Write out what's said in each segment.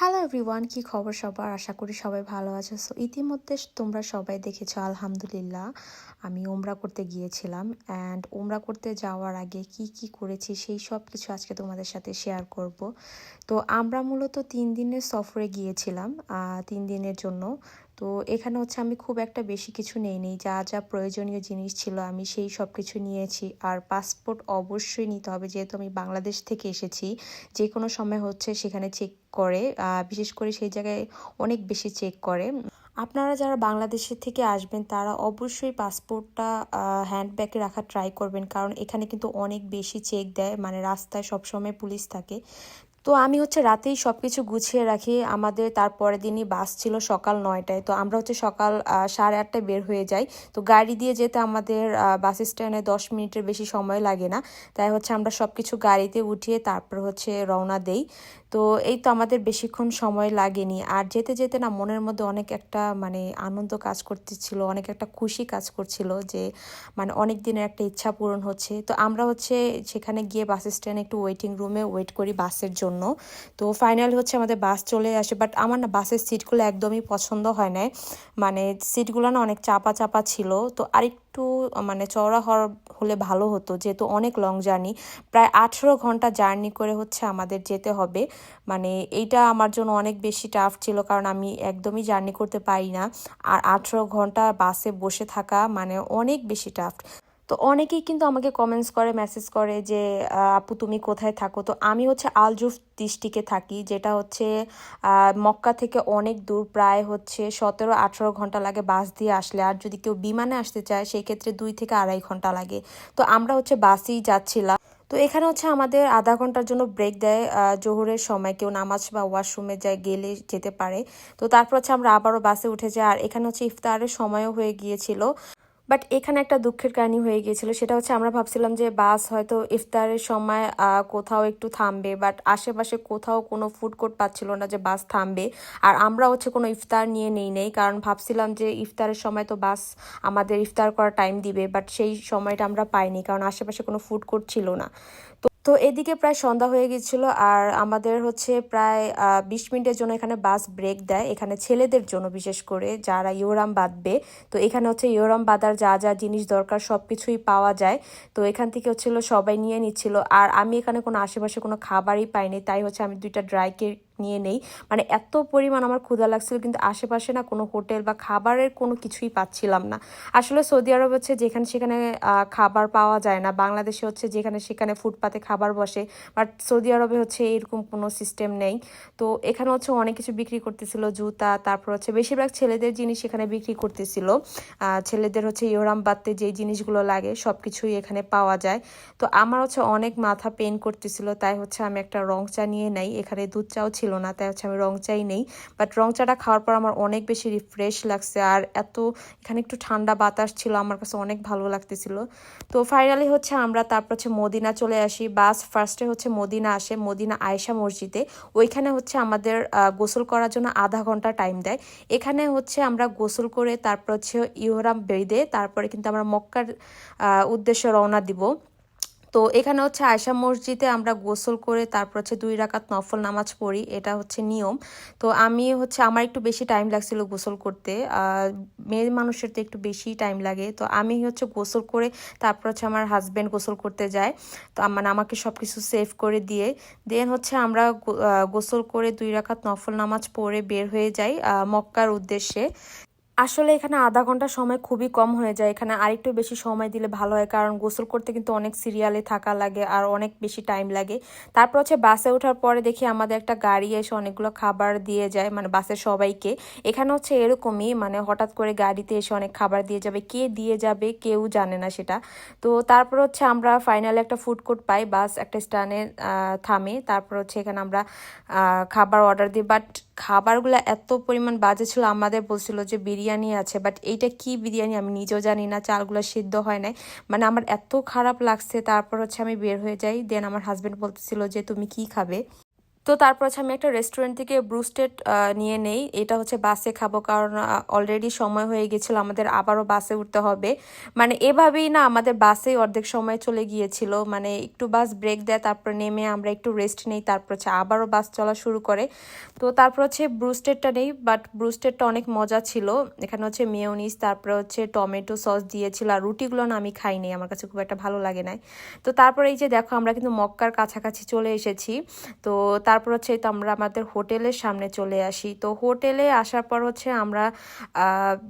Hello everyone, কি খবর সবার? আশা করি সবাই ভালো আছো। সো ইতিমধ্যে তোমরা সবাই দেখেছো আলহামদুলিল্লাহ আমি ওমরা করতে গিয়েছিলাম। অ্যান্ড ওমরা করতে যাওয়ার আগে কি কি করেছি সেই সব কিছু আজকে তোমাদের সাথে শেয়ার করব। তো আমরা মূলত 3 দিনের সফরে গিয়েছিলাম, 3 দিনের জন্য। তো এখানে হচ্ছে আমি খুব একটা বেশি কিছু নেইনি, যা যা প্রয়োজনীয় জিনিস ছিল আমি সেই সব কিছু নিয়েছি। আর পাসপোর্ট অবশ্যই নিতে হবে, যেহেতু আমি বাংলাদেশ থেকে এসেছি। যে কোনো সময় হচ্ছে সেখানে চেক করে, বিশেষ করে সেই জায়গায় অনেক বেশি চেক করে। আপনারা যারা বাংলাদেশের থেকে আসবেন তারা অবশ্যই পাসপোর্টটা হ্যান্ডব্যাগে রাখা ট্রাই করবেন, কারণ এখানে কিন্তু অনেক বেশি চেক দেয়, মানে রাস্তায় সবসময় পুলিশ থাকে। তো আমি হচ্ছে রাতেই সব কিছু গুছিয়ে রাখি। আমাদের তারপরের দিনই বাস ছিল সকাল 9টায়। তো আমরা হচ্ছে সকাল 8:30টায় বের হয়ে যাই। তো গাড়ি দিয়ে যেতে আমাদের বাস স্ট্যান্ডে 10 মিনিটের বেশি সময় লাগে না। তাই হচ্ছে আমরা সব কিছু গাড়িতে উঠিয়ে তারপর হচ্ছে রওনা দেই। তো এই তো আমাদের বেশিক্ষণ সময় লাগেনি। আর যেতে যেতে না মনের মধ্যে অনেক একটা মানে আনন্দ কাজ করতেছিল, অনেক একটা খুশি কাজ করছিল যে মানে অনেক দিনের একটা ইচ্ছা পূরণ হচ্ছে। তো আমরা হচ্ছে সেখানে গিয়ে বাস স্ট্যান্ডে একটু ওয়েটিং রুমে ওয়েট করি বাসের জন্য। তো ফাইনাল হচ্ছে আমাদের বাস চলে আসে। বাট আমার না বাসের সিটগুলো একদমই পছন্দ হয় না, মানে সিটগুলো না অনেক চাপা চাপা ছিল। তো আরেকটু মানে চওড়া হলে ভালো হতো, যেহেতু অনেক লং জার্নি, প্রায় 18 ঘন্টা জার্নি করে হচ্ছে আমাদের যেতে হবে। মানে এইটা আমার জন্য অনেক বেশি টাফ ছিল, কারণ আমি একদমই জার্নি করতে পারি না। আর 18 ঘন্টা বাসে বসে থাকা মানে অনেক বেশি টাফ। তো অনেকেই কিন্তু আমাকে কমেন্টস করে, মেসেজ করে যে আপু তুমি কোথায় থাকো? তো আমি হচ্ছে আলজুফ ডিস্ট্রিক্টে থাকি, যেটা হচ্ছে মক্কা থেকে অনেক দূর, প্রায় হচ্ছে 17-18 ঘন্টা লাগে বাস দিয়ে আসলে। আর যদি কেউ বিমানে আসতে চায় সেই ক্ষেত্রে 2 থেকে 2.5 ঘন্টা লাগে। তো আমরা হচ্ছে বাসেই যাচ্ছিলাম। তো এখানে হচ্ছে আমাদের আধা ঘন্টার জন্য ব্রেক দেয় জোহরের সময়, কেউ নামাজ বা ওয়াশরুমে যায় গেলে যেতে পারে। তো তারপর হচ্ছে আমরা আবারও বাসে উঠে যাই। আর এখানে হচ্ছে ইফতারের সময়ও হয়ে গিয়েছিল। বাট এখানে একটা দুঃখের কাহিনী হয়ে গিয়েছিল, সেটা হচ্ছে আমরা ভাবছিলাম যে বাস হয়তো ইফতারের সময় কোথাও একটু থামবে, বাট আশেপাশে কোথাও কোনো ফুড কোর্ট পাচ্ছিল না যে বাস থামবে। আর আমরা হচ্ছে কোনো ইফতার নিয়ে নেই, কারণ ভাবছিলাম যে ইফতারের সময় তো বাস আমাদের ইফতার করার টাইম দিবে, বাট সেই সময়টা আমরা পাইনি কারণ আশেপাশে কোনো ফুড কোর্ট ছিল না। তো এদিকে প্রায় সন্ধ্যা হয়ে গেছিল। আর আমাদের হচ্ছে প্রায় 20 মিনিটের জন্য এখানে বাস ব্রেক দেয়, এখানে ছেলেদের জন্য বিশেষ করে যারা ইহরাম বাঁধবে। তো এখানে হচ্ছে ইহরাম বাঁধার যা যা জিনিস দরকার সব কিছুই পাওয়া যায়। তো এখান থেকে হচ্ছিল সবাই নিয়ে নিচ্ছিল। আর আমি এখানে কোনো আশেপাশে কোনো খাবারই পাইনি, তাই হচ্ছে আমি 2টা ড্রাই কেক নিয়ে নেই। মানে এত পরিমাণ আমার ক্ষুধা লাগছিল, কিন্তু আশেপাশে না কোনো হোটেল বা খাবারের কোনো কিছুই পাচ্ছিলাম না। আসলে সৌদি আরব হচ্ছে যেখানে সেখানে খাবার পাওয়া যায় না, বাংলাদেশে হচ্ছে যেখানে সেখানে ফুটপাতে খাবার বসে, বাট সৌদি আরবে হচ্ছে এরকম কোনো সিস্টেম নেই। তো এখানে হচ্ছে অনেক কিছু বিক্রি করতেছিল, জুতা, তারপর হচ্ছে বেশিরভাগ ছেলেদের জিনিস এখানে বিক্রি করতেছিল। ছেলেদের হচ্ছে ইহরাম বাঁধতে যেই জিনিসগুলো লাগে সব কিছুই এখানে পাওয়া যায়। তো আমার হচ্ছে অনেক মাথা পেন করতেছিল, তাই হচ্ছে আমি একটা রং চা নিয়ে নেই। এখানে দুধ চাও ছিল না, তাই হচ্ছে আমি রং চাই নেই। বাট রং চাটা খাওয়ার পর আমার অনেক বেশি রিফ্রেশ লাগছে। আর এখানে একটু ঠান্ডা বাতাস ছিল, আমার কাছে অনেক ভালো লাগতেছিল। তো ফাইনালি হচ্ছে আমরা তারপর হচ্ছে মদিনা চলে আসি। বাস ফার্স্টে হচ্ছে মদিনা আসে, মদিনা আয়েশা মসজিদে। ওইখানে হচ্ছে আমাদের গোসল করার জন্য আধা ঘন্টা টাইম দেয়। এখানে হচ্ছে আমরা গোসল করে তারপর হচ্ছে ইহরাম বেঁধে তারপরে কিন্তু আমরা মক্কার উদ্দেশ্যে রওনা দিব। তো এখানে হচ্ছে আয়েশা মসজিদে আমরা গোসল করে তারপর হচ্ছে 2 রাকাত নফল নামাজ পড়ি, এটা হচ্ছে নিয়ম। তো আমি হচ্ছে আমার একটু বেশি টাইম লাগছিল গোসল করতে, মেয়ে মানুষের তো একটু বেশি টাইম লাগে। তো আমি হচ্ছে গোসল করে তারপর হচ্ছে আমার হাজব্যান্ড গোসল করতে যায়। তো মানে আমাকে সব কিছু সেভ করে দিয়ে দেন হচ্ছে আমরা গোসল করে 2 রাকাত নফল নামাজ পড়ে বের হয়ে যাই মক্কার উদ্দেশ্যে। আসলে এখানে আধা ঘন্টা সময় খুবই কম হয়ে যায়, এখানে আরেকটু বেশি সময় দিলে ভালো হয়, কারণ গোসল করতে কিন্তু অনেক সিরিয়ালে থাকা লাগে আর অনেক বেশি টাইম লাগে। তারপর হচ্ছে বাসে ওঠার পরে দেখি আমাদের একটা গাড়ি এসে অনেকগুলো খাবার দিয়ে যায়, মানে বাসের সবাইকে। এখানে হচ্ছে এরকমই, মানে হঠাৎ করে গাড়িতে এসে অনেক খাবার দিয়ে যাবে, কে দিয়ে যাবে কেউ জানে না সেটা। তো তারপর হচ্ছে আমরা ফাইনালি একটা ফুড কোর্ট পাই, বাস একটা স্ট্যান্ডে থামে। তারপর হচ্ছে এখানে আমরা খাবার অর্ডার দিই, বাট খাবারগুলো এত পরিমাণ বাজে ছিল। আমাদের বলছিল যে বিরিয়ানি আছে, বাট এইটা কি বিরিয়ানি আমি নিজেও জানি না, চালগুলো সিদ্ধ হয় নাই। মানে আমার এত খারাপ লাগছে। তারপর হচ্ছে আমি বের হয়ে যাই। দেন আমার হাজব্যান্ড বলতেছিল যে তুমি কি খাবে? তো তারপর হচ্ছে আমি একটা রেস্টুরেন্ট থেকে ব্রুস্টেড নিয়ে নেই। এটা হচ্ছে বাসে খাবো, কারণ অলরেডি সময় হয়ে গেছিলো, আমাদের আবারও বাসে উঠতে হবে। মানে এভাবেই না আমাদের বাসেই অর্ধেক সময় চলে গিয়েছিল। মানে একটু বাস ব্রেক দেয়, তারপর নেমে আমরা একটু রেস্ট নেই, তারপর হচ্ছে আবারও বাস চলা শুরু করে। তো তারপর হচ্ছে ব্রুস্টেডটা নেই, বাট ব্রুস্টেডটা অনেক মজা ছিল। এখানে হচ্ছে মেয়োনিজ, তারপরে হচ্ছে টমেটো সস দিয়েছিল, আর রুটিগুলো না আমি খাইনি, আমার কাছে খুব একটা ভালো লাগে না। তো তারপরে এই যে দেখো আমরা কিন্তু মক্কার কাছাকাছি চলে এসেছি। তো তারপর হচ্ছে তো আমরা আমাদের হোটেলের সামনে চলে আসি। তো হোটেলে আসার পর হচ্ছে আমরা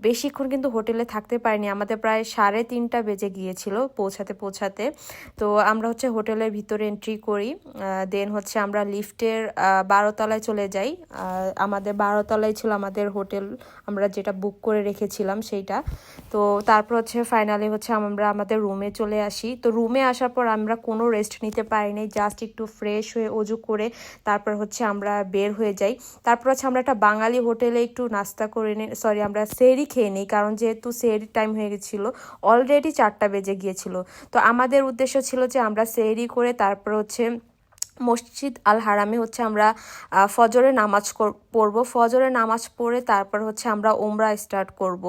বেশিক্ষণ কিন্তু হোটেলে থাকতে পারিনি, আমাদের প্রায় 3:30 বেজে গিয়েছিল পৌঁছাতে। তো আমরা হচ্ছে হোটেলের ভিতরে এন্ট্রি করি, দেন হচ্ছে আমরা লিফটের 12 তলায় চলে যাই। আমাদের 12 তলায় ছিল আমাদের হোটেল, আমরা যেটা বুক করে রেখেছিলাম সেইটা। তো তারপর হচ্ছে ফাইনালি হচ্ছে আমরা আমাদের রুমে চলে আসি। তো রুমে আসার পর আমরা কোনো রেস্ট নিতে পারিনি, জাস্ট একটু ফ্রেশ হয়ে অজু করে তারপর হচ্ছে আমরা বের হয়ে যাই। তারপর হচ্ছে আমরা একটা বাঙালি হোটেলে একটু নাস্তা করে নিই, সরি আমরা সেহরি খেয়ে নিই, কারণ যেহেতু সেহরির টাইম হয়ে গেছিলো, অলরেডি 4টা বেজে গিয়েছিল। তো আমাদের উদ্দেশ্য ছিল যে আমরা সেহরি করে তারপর হচ্ছে মসজিদ আল হারামে হচ্ছে আমরা ফজরের নামাজ পড়ব, ফজরের নামাজ পড়ে তারপর হচ্ছে আমরা ওমরা স্টার্ট করব।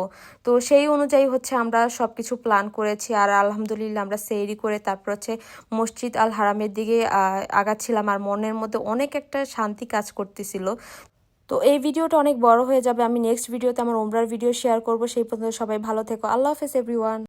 তো সেই অনুযায়ী হচ্ছে আমরা সব কিছু প্ল্যান করেছি, আর আলহামদুলিল্লাহ আমরা সেহরি করে তারপর হচ্ছে মসজিদ আল হারামের দিকে আগাচ্ছিলাম, আর মনের মধ্যে অনেক একটা শান্তি কাজ করতেছিল। তো এই ভিডিওটা অনেক বড় হয়ে যাবে, আমি নেক্সট ভিডিওতে আমার ওমরার ভিডিও শেয়ার করব। সেই পর্যন্ত সবাই ভালো থেকো, আল্লাহ হাফেজ এভরিওয়ান।